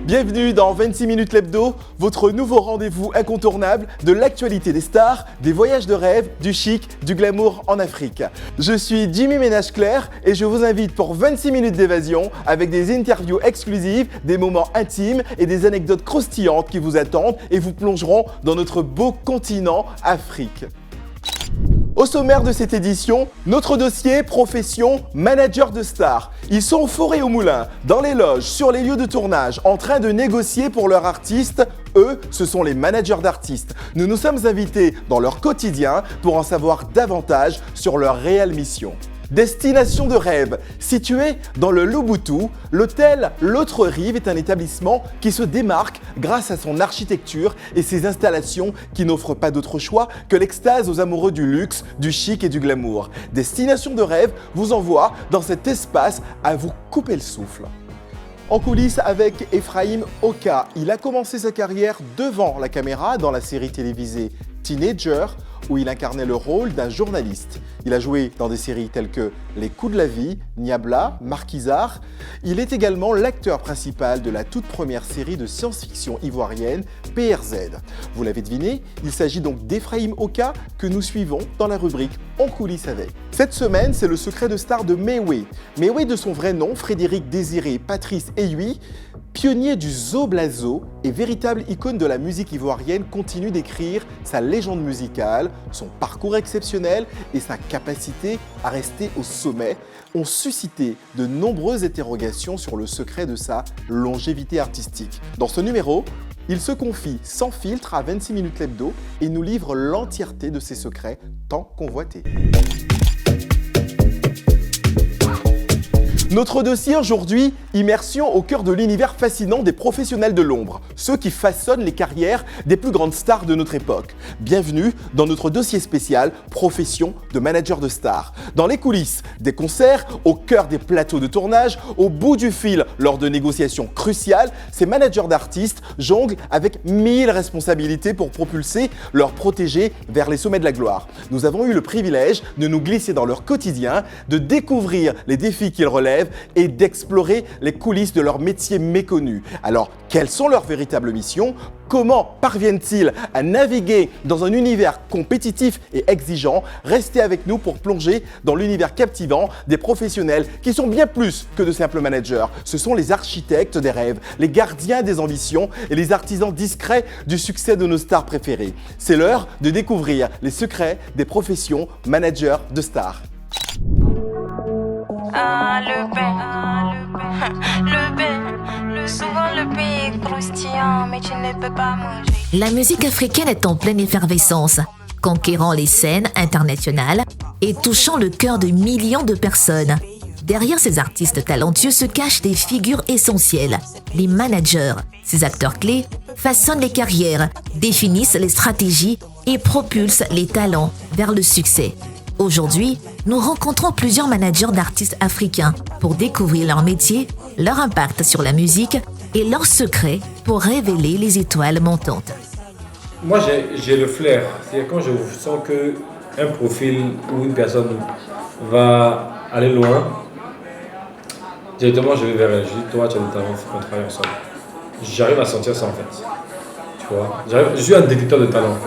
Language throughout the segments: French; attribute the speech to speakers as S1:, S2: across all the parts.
S1: Bienvenue dans 26 minutes l'hebdo, votre nouveau rendez-vous incontournable de l'actualité des stars, des voyages de rêve, du chic, du glamour en Afrique. Je suis Jimmy Ménage-Clair et je vous invite pour 26 minutes d'évasion avec des interviews exclusives, des moments intimes et des anecdotes croustillantes qui vous attendent et vous plongeront dans notre beau continent Afrique. Au sommaire de cette édition, notre dossier profession manager de stars. Ils sont au four et au moulin, dans les loges, sur les lieux de tournage, en train de négocier pour leurs artistes. Eux, ce sont les managers d'artistes. Nous nous sommes invités dans leur quotidien pour en savoir davantage sur leur réelle mission. Destination de rêve, situé dans le Lubuntu, l'hôtel L'Autre Rive est un établissement qui se démarque grâce à son architecture et ses installations qui n'offrent pas d'autre choix que l'extase aux amoureux du luxe, du chic et du glamour. Destination de rêve vous envoie dans cet espace à vous couper le souffle. En coulisses avec Ephraim Oka, il a commencé sa carrière devant la caméra dans la série télévisée Teenager, où il incarnait le rôle d'un journaliste. Il a joué dans des séries telles que Les Coups de la Vie, Niabla, Marquisard. Il est également l'acteur principal de la toute première série de science-fiction ivoirienne, PRZ. Vous l'avez deviné, il s'agit donc d'Ephraim Oka que nous suivons dans la rubrique En coulisses avec. Cette semaine, c'est le secret de star de Méoué. Méoué de son vrai nom, Frédéric Désiré Patrice Eyoui, pionnier du Zoblazo et véritable icône de la musique ivoirienne, continue d'écrire sa légende musicale. Son parcours exceptionnel et sa capacité à rester au sommet ont suscité de nombreuses interrogations sur le secret de sa longévité artistique. Dans ce numéro, il se confie sans filtre à 26 minutes l'hebdo et nous livre l'entièreté de ses secrets tant convoités. Notre dossier aujourd'hui, immersion au cœur de l'univers fascinant des professionnels de l'ombre, ceux qui façonnent les carrières des plus grandes stars de notre époque. Bienvenue dans notre dossier spécial profession de manager de stars. Dans les coulisses des concerts, au cœur des plateaux de tournage, au bout du fil lors de négociations cruciales, ces managers d'artistes jonglent avec 1000 responsabilités pour propulser leurs protégés vers les sommets de la gloire. Nous avons eu le privilège de nous glisser dans leur quotidien, de découvrir les défis qu'ils relèvent et d'explorer les coulisses de leur métier méconnu. Alors, quelles sont leurs véritables missions ? Comment parviennent-ils à naviguer dans un univers compétitif et exigeant ? Restez avec nous pour plonger dans l'univers captivant des professionnels qui sont bien plus que de simples managers. Ce sont les architectes des rêves, les gardiens des ambitions et les artisans discrets du succès de nos stars préférées. C'est l'heure de découvrir les secrets des professions managers de stars.
S2: Ah, le pain, souvent le pain est croustillant, mais tu ne peux pas manger.
S3: La musique africaine est en pleine effervescence, conquérant les scènes internationales et touchant le cœur de millions de personnes. Derrière ces artistes talentueux se cachent des figures essentielles, les managers. Ces acteurs clés façonnent les carrières, définissent les stratégies et propulsent les talents vers le succès. Aujourd'hui, nous rencontrons plusieurs managers d'artistes africains pour découvrir leur métier, leur impact sur la musique et leurs secrets pour révéler les étoiles montantes.
S4: Moi, j'ai le flair. C'est-à-dire quand je sens qu'un profil ou une personne va aller loin, directement je vais vers elle. Je dis, toi, tu as du talent, il faut qu'on travaille ensemble. J'arrive à sentir ça en fait. Tu vois, je suis un détecteur de talent.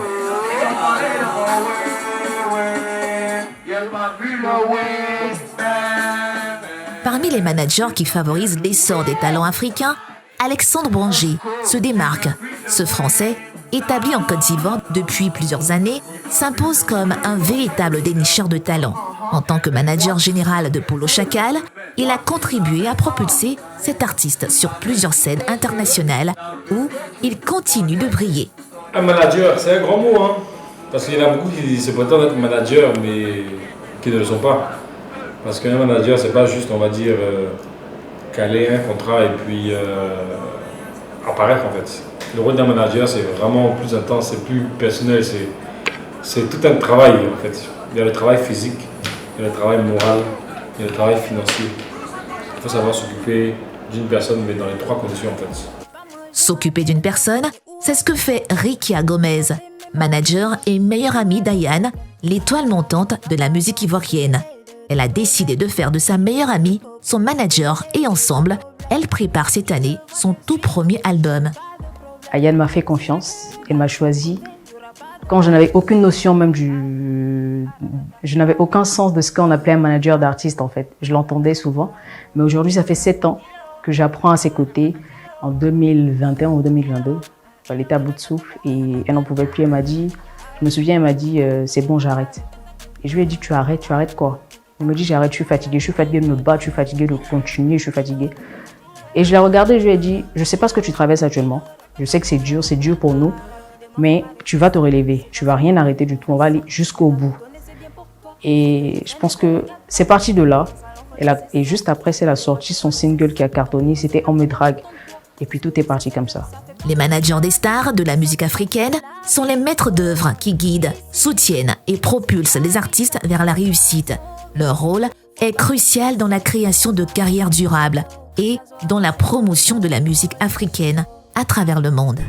S3: Parmi les managers qui favorisent l'essor des talents africains, Alexandre Branger se démarque. Ce Français, établi en Côte d'Ivoire depuis plusieurs années, s'impose comme un véritable dénicheur de talents. En tant que manager général de Polo Chacal, il a contribué à propulser cet artiste sur plusieurs scènes internationales où il continue de briller.
S4: Un manager, c'est un grand mot, hein, parce qu'il y en a beaucoup qui se prétendent être manager, mais qui ne le sont pas. Parce qu'un manager, c'est pas juste, on va dire, caler un contrat et puis apparaître en fait. Le rôle d'un manager, c'est vraiment plus intense, c'est plus personnel, c'est tout un travail en fait. Il y a le travail physique, il y a le travail moral, il y a le travail financier. Il faut savoir s'occuper d'une personne, mais dans les trois conditions en fait.
S3: S'occuper d'une personne, c'est ce que fait Rikia Gomez, manager et meilleure amie d'Ayane, l'étoile montante de la musique ivoirienne. Elle a décidé de faire de sa meilleure amie son manager et ensemble, elle prépare cette année son tout premier album.
S5: Ayane m'a fait confiance, elle m'a choisi. Quand je n'avais aucune notion même je n'avais aucun sens de ce qu'on appelait un manager d'artiste en fait. Je l'entendais souvent, mais aujourd'hui ça fait 7 ans que j'apprends à ses côtés. En 2021 ou 2022, elle était à bout de souffle et elle n'en pouvait plus. Je me souviens, elle m'a dit c'est bon, j'arrête. Et je lui ai dit tu arrêtes quoi? Elle me dit j'arrête, je suis fatiguée de me battre, je suis fatiguée de continuer, je suis fatiguée. Et je l'ai regardée, je lui ai dit je sais pas ce que tu traverses actuellement, je sais que c'est dur pour nous, mais tu vas te relever, tu vas rien arrêter du tout, on va aller jusqu'au bout. Et je pense que c'est parti de là. Et juste après, elle a sorti son single qui a cartonné, c'était On me drague. Et puis tout est parti comme ça.
S3: Les managers des stars de la musique africaine sont les maîtres d'œuvre qui guident, soutiennent et propulsent les artistes vers la réussite. Leur rôle est crucial dans la création de carrières durables et dans la promotion de la musique africaine à travers le monde.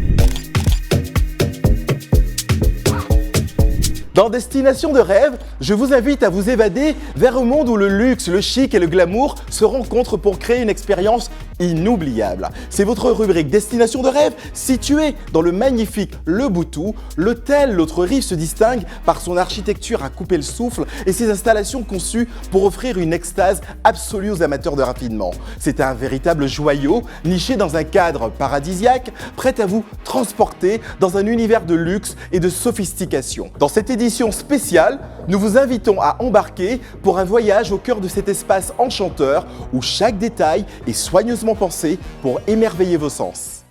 S1: Dans Destination de rêve, je vous invite à vous évader vers un monde où le luxe, le chic et le glamour se rencontrent pour créer une expérience inoubliable. C'est votre rubrique Destination de rêve. Situé dans le magnifique Le Boutou, l'hôtel L'Autre Rive se distingue par son architecture à couper le souffle et ses installations conçues pour offrir une extase absolue aux amateurs de raffinement. C'est un véritable joyau, niché dans un cadre paradisiaque, prêt à vous transporter dans un univers de luxe et de sophistication. Dans cette édition spéciale, nous vous invitons à embarquer pour un voyage au cœur de cet espace enchanteur où chaque détail est soigneusement pensé pour émerveiller vos sens.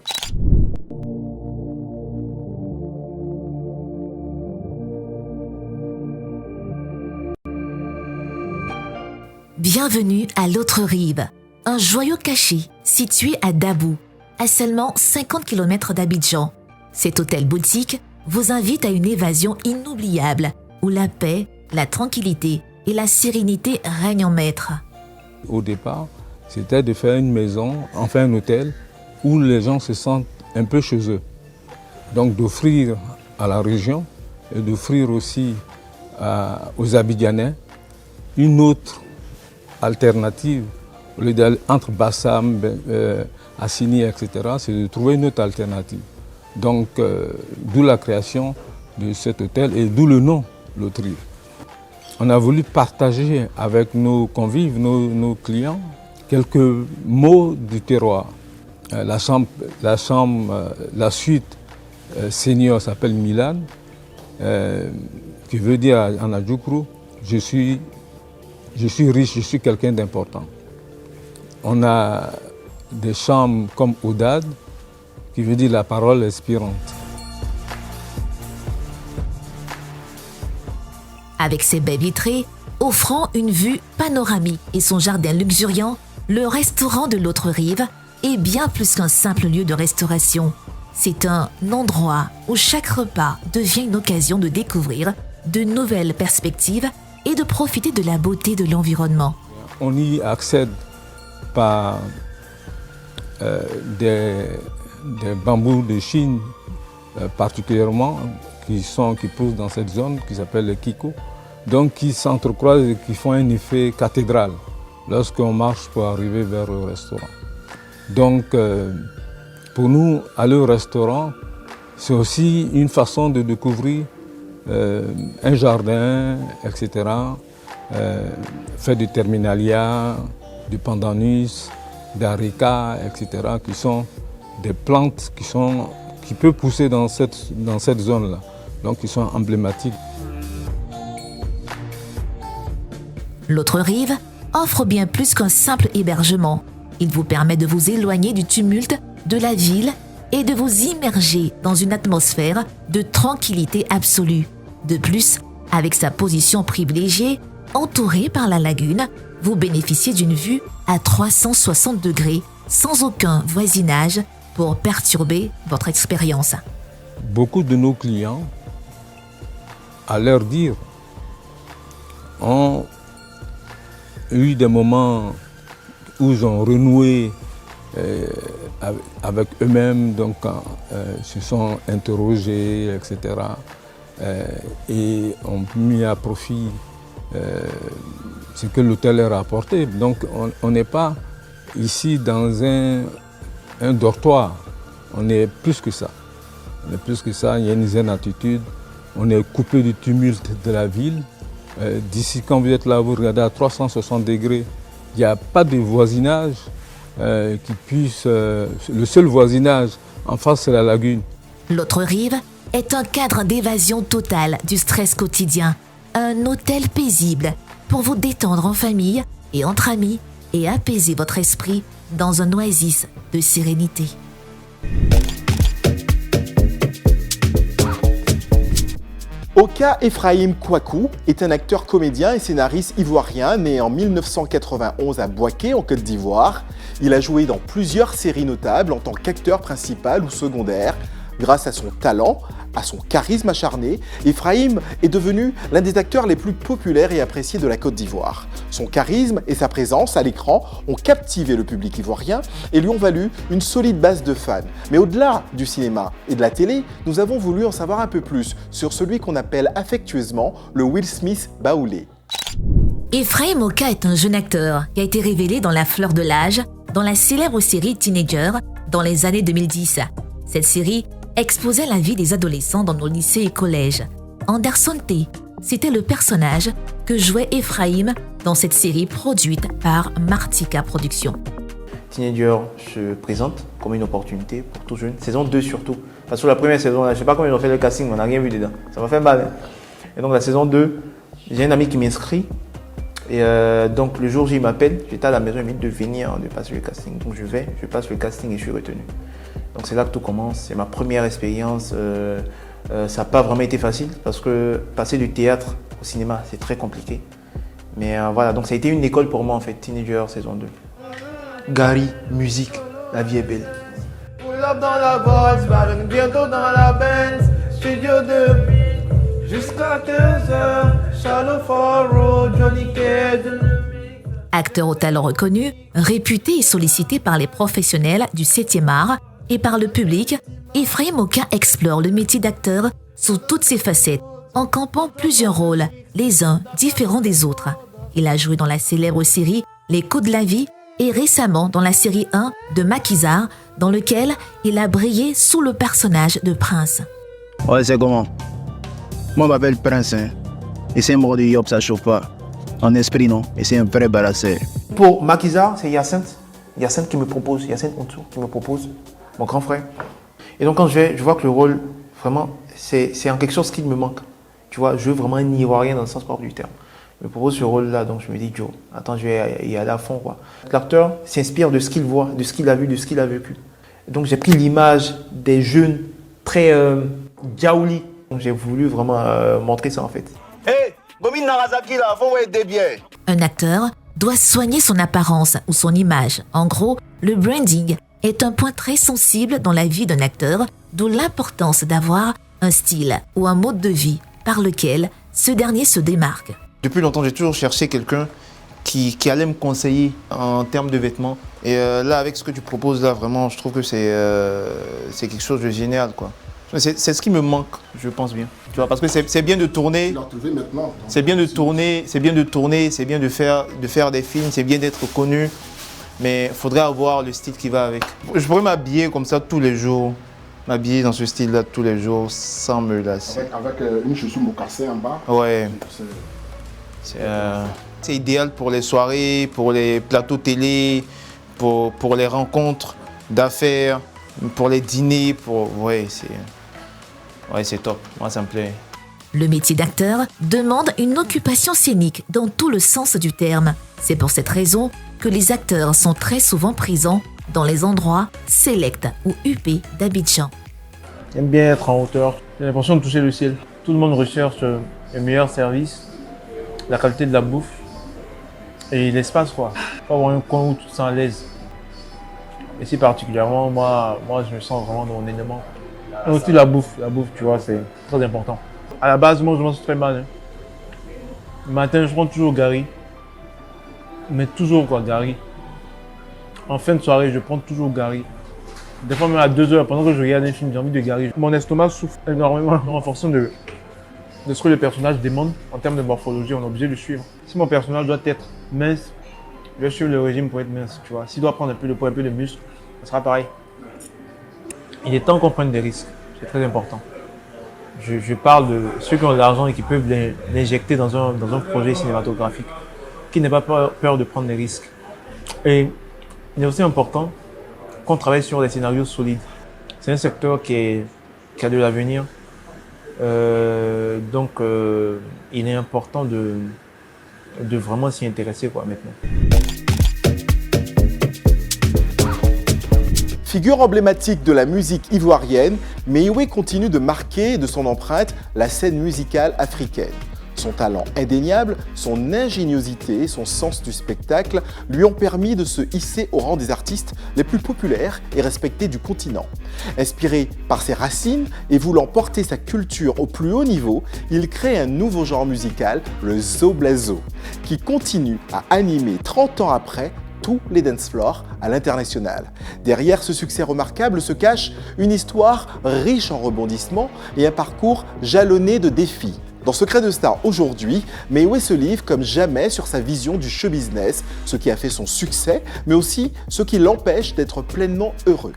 S3: Bienvenue à l'Autre Rive, un joyau caché situé à Dabou, à seulement 50 km d'Abidjan. Cet hôtel boutique vous invite à une évasion inoubliable où la paix, la tranquillité et la sérénité règnent en maître.
S6: Au départ, c'était de faire une maison, enfin un hôtel, où les gens se sentent un peu chez eux. Donc d'offrir à la région et d'offrir aussi aux Abidjanais une autre alternative. Au lieu d'aller entre Bassam, Assini, etc., c'est de trouver une autre alternative. Donc, d'où la création de cet hôtel et d'où le nom, L'Autre Rive. On a voulu partager avec nos convives, nos clients, quelques mots du terroir. La suite senior s'appelle Milan, qui veut dire en Adjoukrou, je suis riche, je suis quelqu'un d'important. On a des chambres comme Oudad, qui veut dire la parole inspirante.
S3: Avec ses baies vitrées, offrant une vue panoramique et son jardin luxuriant, le restaurant de l'Autre Rive est bien plus qu'un simple lieu de restauration. C'est un endroit où chaque repas devient une occasion de découvrir de nouvelles perspectives et de profiter de la beauté de l'environnement.
S6: On y accède par des bambous de Chine particulièrement qui poussent dans cette zone qui s'appelle le Kiko, donc qui s'entrecroisent et qui font un effet cathédrale lorsqu'on marche pour arriver vers le restaurant. Donc pour nous, aller au restaurant, c'est aussi une façon de découvrir un jardin, etc., fait de terminalia, de pandanus, d'areca, etc., qui sont des plantes qui peuvent pousser dans cette zone-là, donc qui sont emblématiques.
S3: L'Autre Rive offre bien plus qu'un simple hébergement. Il vous permet de vous éloigner du tumulte de la ville et de vous immerger dans une atmosphère de tranquillité absolue. De plus, avec sa position privilégiée, entouré par la lagune, vous bénéficiez d'une vue à 360 degrés, sans aucun voisinage pour perturber votre expérience.
S6: Beaucoup de nos clients, à leur dire, ont eu des moments où ils ont renoué avec eux-mêmes, donc se sont interrogés, etc. et ont mis à profit ce que l'hôtel leur a apporté. Donc on n'est pas ici dans un dortoir, on est plus que ça. On est plus que ça, il y a une zen attitude, on est coupé du tumulte de la ville. D'ici, quand vous êtes là, vous regardez à 360 degrés, il n'y a pas de voisinage qui puisse... le seul voisinage en face, c'est la lagune.
S3: L'autre rive est un cadre d'évasion totale du stress quotidien. Un hôtel paisible pour vous détendre en famille et entre amis et apaiser votre esprit dans un oasis de sérénité.
S1: Oka Ephraim Kouakou est un acteur comédien et scénariste ivoirien né en 1991 à Bouaké en Côte d'Ivoire. Il a joué dans plusieurs séries notables en tant qu'acteur principal ou secondaire. Grâce à son talent, à son charisme acharné, Ephraim est devenu l'un des acteurs les plus populaires et appréciés de la Côte d'Ivoire. Son charisme et sa présence à l'écran ont captivé le public ivoirien et lui ont valu une solide base de fans. Mais au-delà du cinéma et de la télé, nous avons voulu en savoir un peu plus sur celui qu'on appelle affectueusement le Will Smith baoulé.
S3: Ephraim Oka est un jeune acteur qui a été révélé dans la fleur de l'âge, dans la célèbre série Teenager, dans les années 2010. Cette série exposait la vie des adolescents dans nos lycées et collèges. Anderson T, c'était le personnage que jouait Ephraim dans cette série produite par Martika Productions.
S7: Teenager se présente comme une opportunité pour tout jeune, saison 2 surtout. Parce que la première saison, là, je ne sais pas comment ils ont fait le casting, mais on n'a rien vu dedans. Ça m'a fait mal. Hein. Et donc la saison 2, j'ai un ami qui m'inscrit. Et donc le jour où il m'appelle, j'étais à la maison, il me dit de venir, de passer le casting. Donc je passe le casting et je suis retenu. Donc c'est là que tout commence, c'est ma première expérience. Ça n'a pas vraiment été facile parce que passer du théâtre au cinéma, c'est très compliqué. Mais voilà, donc ça a été une école pour moi en fait, Teenager saison 2. Gary, musique, la vie est belle. Pull up dans la Volkswagen, bientôt dans la Benz, studio 2, jusqu'à 15h, Shallow for Road, Johnny Cage.
S3: Acteur au talent reconnu, réputé et sollicité par les professionnels du 7e art et par le public, Ephraim Oka explore le métier d'acteur sous toutes ses facettes, en campant plusieurs rôles, les uns différents des autres. Il a joué dans la célèbre série Les coups de la vie et récemment dans la série 1 de Maquisard, dans lequel il a brillé sous le personnage de Prince.
S8: Ouais, c'est comment? Moi, je m'appelle Prince, hein. Et c'est un mot de Yop, ça chauffe pas. En esprit, non. Et c'est un vrai balasseur.
S7: Pour Maquisard, c'est Hyacinthe. Hyacinthe qui me propose, Hyacinthe Ontsou qui me propose, mon grand frère. Et donc quand je vois que le rôle, vraiment, c'est en quelque chose qui me manque. Tu vois, je veux vraiment un Ivoirien dans le sens propre du terme. Il me propose ce rôle-là, donc je me dis, Joe, attends, je vais y aller à fond, quoi. L'acteur s'inspire de ce qu'il voit, de ce qu'il a vu, de ce qu'il a vécu. Donc j'ai pris l'image des jeunes très diaouli. Donc j'ai voulu vraiment montrer ça en fait.
S8: Hey, Bobine Narazaki là, faut aider bien.
S3: Un acteur doit soigner son apparence ou son image. En gros, le branding est un point très sensible dans la vie d'un acteur, d'où l'importance d'avoir un style ou un mode de vie par lequel ce dernier se démarque.
S7: Depuis longtemps, j'ai toujours cherché quelqu'un qui allait me conseiller en termes de vêtements. Et là, avec ce que tu proposes là, vraiment, je trouve que c'est quelque chose de génial, quoi. C'est ce qui me manque, je pense bien. Tu vois, parce que c'est bien de tourner. C'est bien de tourner, c'est bien de faire des films, c'est bien d'être connu. Mais il faudrait avoir le style qui va avec. Je pourrais m'habiller comme ça tous les jours, m'habiller dans ce style-là tous les jours sans me lasser.
S9: Avec une chaussure mocassée en bas.
S7: Ouais. C'est idéal pour les soirées, pour les plateaux télé, pour les rencontres d'affaires, pour les dîners. Ouais, c'est top. Moi, ça me plaît.
S3: Le métier d'acteur demande une occupation scénique dans tout le sens du terme. C'est pour cette raison que les acteurs sont très souvent présents dans les endroits sélects ou huppés d'Abidjan.
S7: J'aime bien être en hauteur. J'ai l'impression de toucher le ciel. Tout le monde recherche le meilleur service, la qualité de la bouffe et l'espace, quoi. Faut avoir un coin où tu te sens à l'aise. Ici particulièrement, moi je me sens vraiment dans mon élément. Et aussi la bouffe, tu vois, c'est très important. À la base, moi je mange très mal. Hein. Le matin, je prends toujours Gary. Mais toujours quoi, Gary. En fin de soirée, je prends toujours Gary. Des fois même à 2h, pendant que je regarde un film, j'ai envie de Gary. Mon estomac souffre énormément en fonction de de ce que le personnage demande en termes de morphologie, on est obligé de suivre. Si mon personnage doit être mince, je vais suivre le régime pour être mince, tu vois. S'il doit prendre un peu de poids, un peu de muscle, ça sera pareil. Il est temps qu'on prenne des risques, c'est très important. Je parle de ceux qui ont de l'argent et qui peuvent l'injecter dans un projet cinématographique, qui n'aient pas peur de prendre des risques. Et il est aussi important qu'on travaille sur des scénarios solides. C'est un secteur qui a de l'avenir. Donc, il est important de vraiment s'y intéresser maintenant.
S1: Figure emblématique de la musique ivoirienne, Meïwé continue de marquer de son empreinte la scène musicale africaine. Son talent indéniable, son ingéniosité, son sens du spectacle lui ont permis de se hisser au rang des artistes les plus populaires et respectés du continent. Inspiré par ses racines et voulant porter sa culture au plus haut niveau, il crée un nouveau genre musical, le Zoblazo, qui continue à animer 30 ans après tous les dance floors à l'international. Derrière ce succès remarquable se cache une histoire riche en rebondissements et un parcours jalonné de défis. Dans Secret de Star aujourd'hui, Meïwé se livre comme jamais sur sa vision du show business, ce qui a fait son succès, mais aussi ce qui l'empêche d'être pleinement heureux.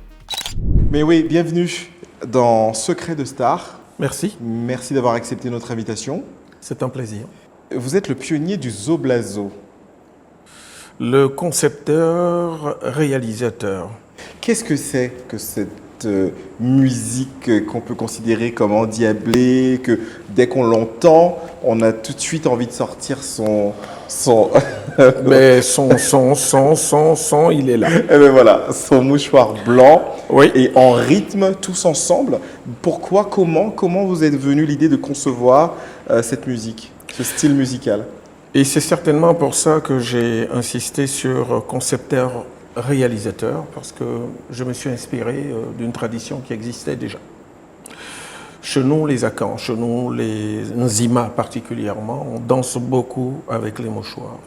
S1: Meïwé, bienvenue dans Secret de Star.
S10: Merci.
S1: Merci d'avoir accepté notre invitation.
S10: C'est un plaisir.
S1: Vous êtes le pionnier du Zoblazo.
S10: Le concepteur, réalisateur.
S1: Qu'est-ce que c'est que cette musique qu'on peut considérer comme endiablée, que dès qu'on l'entend, on a tout de suite envie de sortir son...
S10: Mais son, il est là.
S1: Et bien voilà, son mouchoir blanc,
S10: oui.
S1: Et en rythme, tous ensemble. Pourquoi, comment vous êtes venu l'idée de concevoir cette musique, ce style musical?
S10: Et c'est certainement pour ça que j'ai insisté sur concepteur réalisateur, parce que je me suis inspiré d'une tradition qui existait déjà. Chez nous, les Akans, chez nous, les Nzima particulièrement, on danse beaucoup avec les mouchoirs.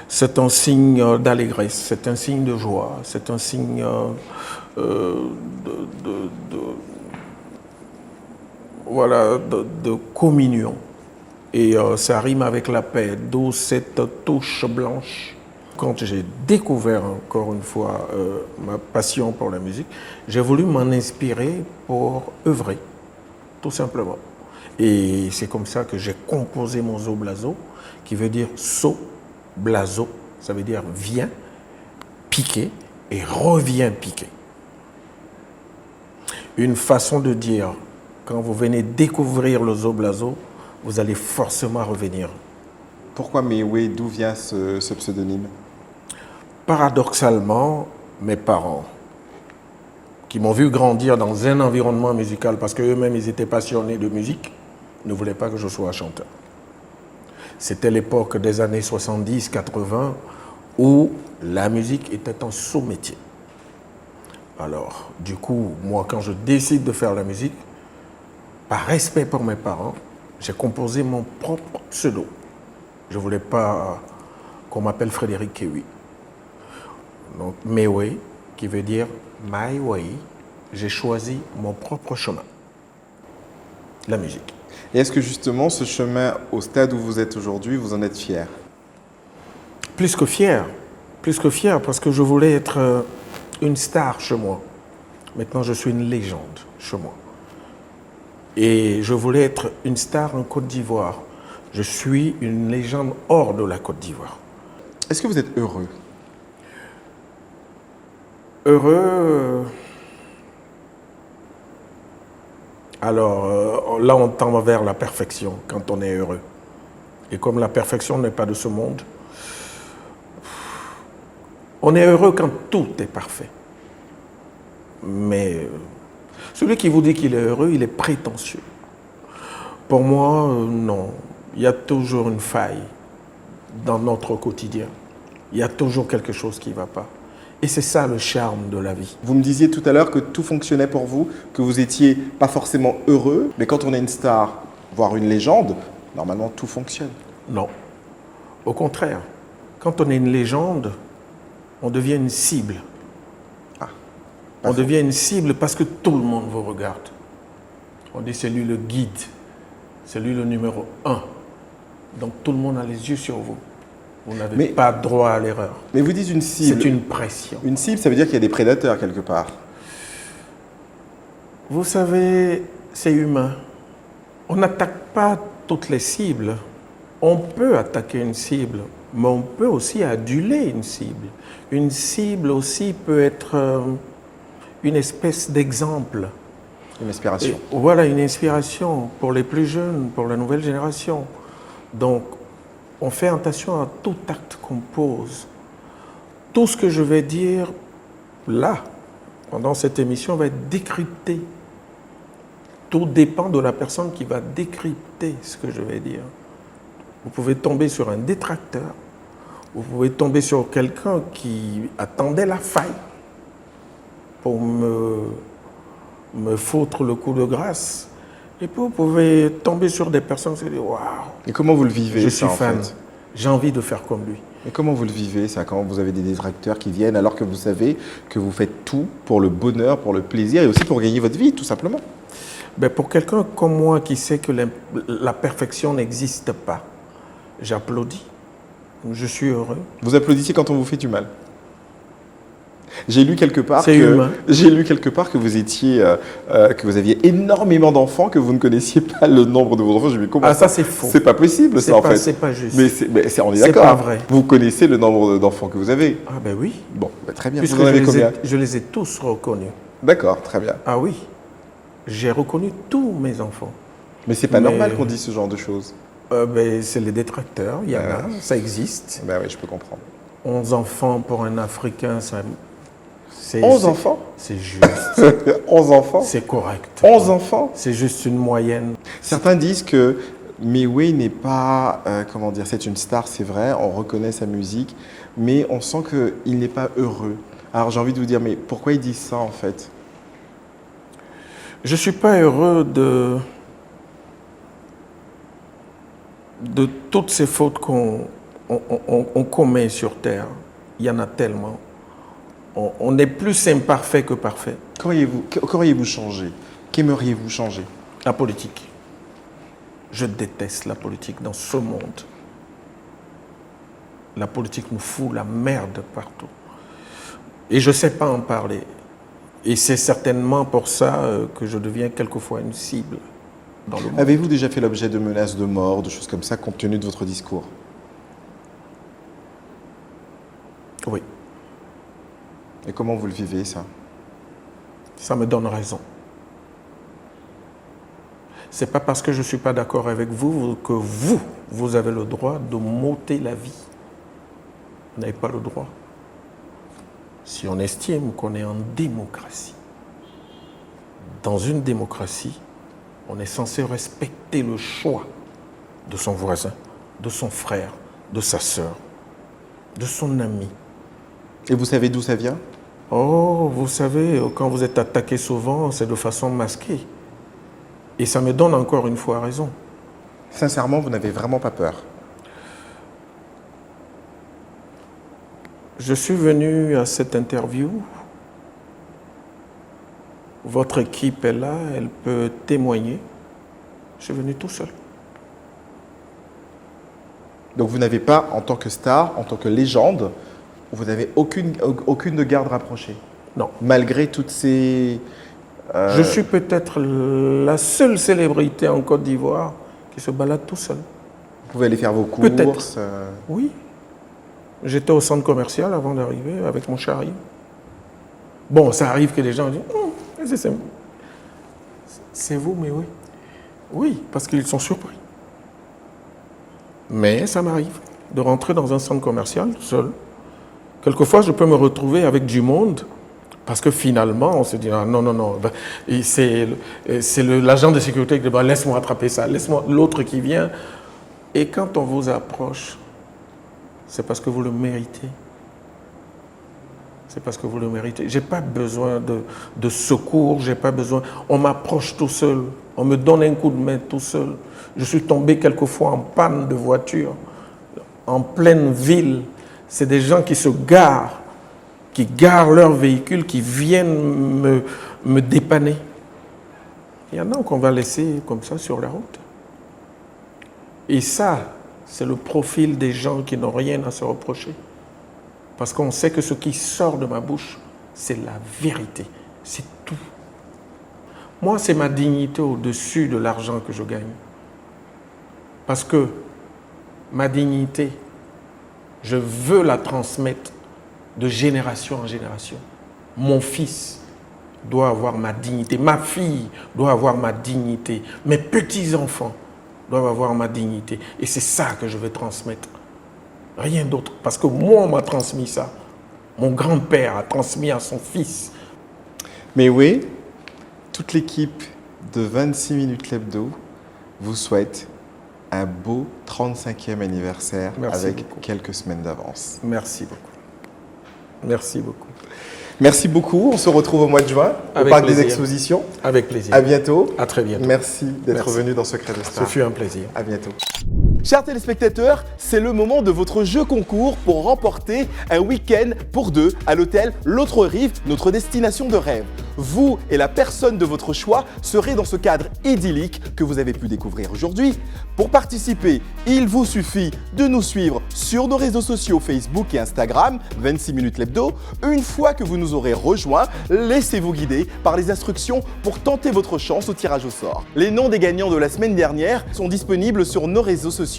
S10: C'est un signe d'allégresse, c'est un signe de joie, c'est un signe de communion. Et ça rime avec la paix, d'où cette touche blanche. Quand j'ai découvert encore une fois ma passion pour la musique, j'ai voulu m'en inspirer pour œuvrer, tout simplement. Et c'est comme ça que j'ai composé mon Zoblazo, qui veut dire so, blazo, ça veut dire viens, piquer et reviens piquer. Une façon de dire, quand vous venez découvrir le Zoblazo, vous allez forcément revenir.
S1: Pourquoi Meïwé? D'où vient ce pseudonyme?
S10: Paradoxalement, mes parents, qui m'ont vu grandir dans un environnement musical, parce qu'eux-mêmes, ils étaient passionnés de musique, ne voulaient pas que je sois chanteur. C'était l'époque des années 70-80 où la musique était un sous-métier. Alors, du coup, moi, quand je décide de faire la musique, par respect pour mes parents, j'ai composé mon propre pseudo. Je ne voulais pas qu'on m'appelle Frédéric Kewi. Donc, Meïwé, qui veut dire My Way, j'ai choisi mon propre chemin, la musique.
S1: Et est-ce que justement, ce chemin, au stade où vous êtes aujourd'hui, vous en êtes fier?
S10: Plus que fier, parce que je voulais être une star chez moi. Maintenant, je suis une légende chez moi. Et je voulais être une star en Côte d'Ivoire. Je suis une légende hors de la Côte d'Ivoire.
S1: Est-ce que vous êtes heureux?
S10: Heureux. Alors, là, on tend vers la perfection quand on est heureux. Et comme la perfection n'est pas de ce monde, on est heureux quand tout est parfait. Mais celui qui vous dit qu'il est heureux, il est prétentieux. Pour moi, non. Il y a toujours une faille dans notre quotidien. Il y a toujours quelque chose qui ne va pas. Et c'est ça le charme de la vie.
S1: Vous me disiez tout à l'heure que tout fonctionnait pour vous, que vous n'étiez pas forcément heureux, mais quand on est une star, voire une légende, normalement tout fonctionne.
S10: Non. Au contraire, quand on est une légende, on devient une cible. On devient une cible parce que tout le monde vous regarde. On dit c'est lui le guide C'est lui le numéro 1. Donc tout le monde a les yeux sur vous. Vous n'avez pas droit à l'erreur.
S1: Mais vous dites une cible.
S10: C'est une pression.
S1: Une cible, ça veut dire qu'il y a des prédateurs quelque part.
S10: Vous savez, c'est humain. On n'attaque pas toutes les cibles. On peut attaquer une cible, mais on peut aussi aduler une cible. Une cible aussi peut être une espèce d'exemple.
S1: Une inspiration.
S10: Et voilà, une inspiration pour les plus jeunes, pour la nouvelle génération. Donc, on fait attention à tout acte qu'on pose. Tout ce que je vais dire là, pendant cette émission, va être décrypté. Tout dépend de la personne qui va décrypter ce que je vais dire. Vous pouvez tomber sur un détracteur, vous pouvez tomber sur quelqu'un qui attendait la faille pour me foutre le coup de grâce. Et puis vous pouvez tomber sur des personnes qui se disent « Waouh !»
S1: Et comment vous le vivez,
S10: Je
S1: ça,
S10: suis fan,
S1: en fait?
S10: j'ai envie de faire comme lui.
S1: Et comment vous le vivez, ça, quand vous avez des détracteurs qui viennent alors que vous savez que vous faites tout pour le bonheur, pour le plaisir et aussi pour gagner votre vie, tout simplement?
S10: Ben pour quelqu'un comme moi qui sait que la perfection n'existe pas, j'applaudis. Je suis heureux.
S1: Vous applaudissez quand on vous fait du mal? J'ai lu quelque part que vous étiez, que vous aviez énormément d'enfants, que vous ne connaissiez pas le nombre de vos enfants. Je me dis, comment
S10: ça c'est faux.
S1: C'est pas possible, ça, en fait.
S10: C'est pas juste.
S1: On est d'accord.
S10: C'est pas vrai.
S1: Vous connaissez le nombre d'enfants que vous avez?
S10: Ah ben oui.
S1: Bon, très bien.
S10: Puisque
S1: vous en avez combien?
S10: je les ai tous reconnus.
S1: D'accord, très bien.
S10: Ah oui. J'ai reconnu tous mes enfants.
S1: Mais c'est pas normal qu'on dise ce genre de choses.
S10: C'est les détracteurs, il y en a, ça existe.
S1: Ben oui, je peux comprendre.
S10: 11 enfants pour un Africain, ça...
S1: 11 enfants?
S10: C'est juste.
S1: 11 enfants?
S10: C'est correct.
S1: 11 enfants?
S10: C'est juste une moyenne.
S1: Certains disent que Mewe n'est pas, comment dire, c'est une star, c'est vrai, on reconnaît sa musique, mais on sent qu'il n'est pas heureux. Alors j'ai envie de vous dire, mais pourquoi ils disent ça en fait?
S10: Je ne suis pas heureux de toutes ces fautes qu'on commet sur Terre. Il y en a tellement. On est plus imparfait que parfait.
S1: Qu'auriez-vous changé? Qu'aimeriez-vous changer?
S10: La politique. Je déteste la politique dans ce monde. La politique nous fout la merde partout. Et je ne sais pas en parler. Et c'est certainement pour ça que je deviens quelquefois une cible dans le monde.
S1: Avez-vous déjà fait l'objet de menaces de mort, de choses comme ça, compte tenu de votre discours?
S10: Oui.
S1: Et comment vous le vivez, ça?
S10: Ça me donne raison. C'est pas parce que je ne suis pas d'accord avec vous que vous avez le droit de m'ôter la vie. Vous n'avez pas le droit. Si on estime qu'on est en démocratie, dans une démocratie, on est censé respecter le choix de son voisin, de son frère, de sa sœur, de son ami.
S1: Et vous savez d'où ça vient?
S10: Oh, vous savez, quand vous êtes attaqué souvent, c'est de façon masquée. Et ça me donne encore une fois raison.
S1: Sincèrement, vous n'avez vraiment pas peur?
S10: Je suis venu à cette interview. Votre équipe est là, elle peut témoigner. Je suis venu tout seul.
S1: Donc vous n'avez pas, en tant que star, en tant que légende, vous n'avez aucune garde rapprochée?
S10: Non.
S1: Malgré toutes ces...
S10: Je suis peut-être la seule célébrité en Côte d'Ivoire qui se balade tout seul.
S1: Vous pouvez aller faire vos courses?
S10: Peut-être. Oui. J'étais au centre commercial avant d'arriver avec mon chariot. Bon, ça arrive que les gens disent c'est vous, mais oui. Oui, parce qu'ils sont surpris. Mais ça m'arrive de rentrer dans un centre commercial seul. Quelquefois, je peux me retrouver avec du monde parce que finalement, on se dit non. C'est l'agent de sécurité qui dit laisse-moi attraper ça, laisse-moi l'autre qui vient. Et quand on vous approche, c'est parce que vous le méritez. C'est parce que vous le méritez. Je n'ai pas besoin de secours, j'ai pas besoin. On m'approche tout seul, on me donne un coup de main tout seul. Je suis tombé quelquefois en panne de voiture, en pleine ville. C'est des gens qui se garent, qui garent leur véhicule, qui viennent me dépanner. Il y en a qu'on va laisser comme ça sur la route. Et ça, c'est le profil des gens qui n'ont rien à se reprocher. Parce qu'on sait que ce qui sort de ma bouche, c'est la vérité. C'est tout. Moi, c'est ma dignité au-dessus de l'argent que je gagne. Parce que ma dignité, je veux la transmettre de génération en génération. Mon fils doit avoir ma dignité. Ma fille doit avoir ma dignité. Mes petits-enfants doivent avoir ma dignité. Et c'est ça que je veux transmettre. Rien d'autre. Parce que moi, on m'a transmis ça. Mon grand-père a transmis à son fils.
S1: Mais oui, toute l'équipe de 26 minutes l'hebdo vous souhaite un beau 35e anniversaire.
S10: Merci
S1: avec
S10: beaucoup.
S1: quelques semaines d'avance.
S10: Merci beaucoup. Merci beaucoup.
S1: Merci beaucoup. On se retrouve au mois de juin au
S10: Avec
S1: Parc
S10: plaisir.
S1: des Expositions.
S10: Avec plaisir.
S1: À bientôt.
S10: À très bientôt.
S1: Merci d'être
S10: Merci.
S1: venu dans Secret de
S10: Ce
S1: Star.
S10: fut un plaisir.
S1: À bientôt. Chers téléspectateurs, c'est le moment de votre jeu concours pour remporter un week-end pour deux à l'hôtel L'Autre Rive, notre destination de rêve. Vous et la personne de votre choix serez dans ce cadre idyllique que vous avez pu découvrir aujourd'hui. Pour participer, il vous suffit de nous suivre sur nos réseaux sociaux Facebook et Instagram, 26 minutes l'hebdo. Une fois que vous nous aurez rejoints, laissez-vous guider par les instructions pour tenter votre chance au tirage au sort. Les noms des gagnants de la semaine dernière sont disponibles sur nos réseaux sociaux.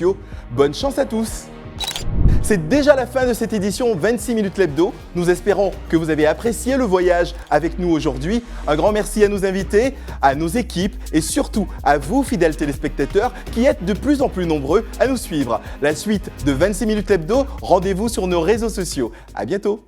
S1: Bonne chance à tous! C'est déjà la fin de cette édition 26 minutes l'hebdo. Nous espérons que vous avez apprécié le voyage avec nous aujourd'hui. Un grand merci à nos invités, à nos équipes et surtout à vous, fidèles téléspectateurs, qui êtes de plus en plus nombreux à nous suivre. La suite de 26 minutes l'hebdo, rendez-vous sur nos réseaux sociaux. À bientôt!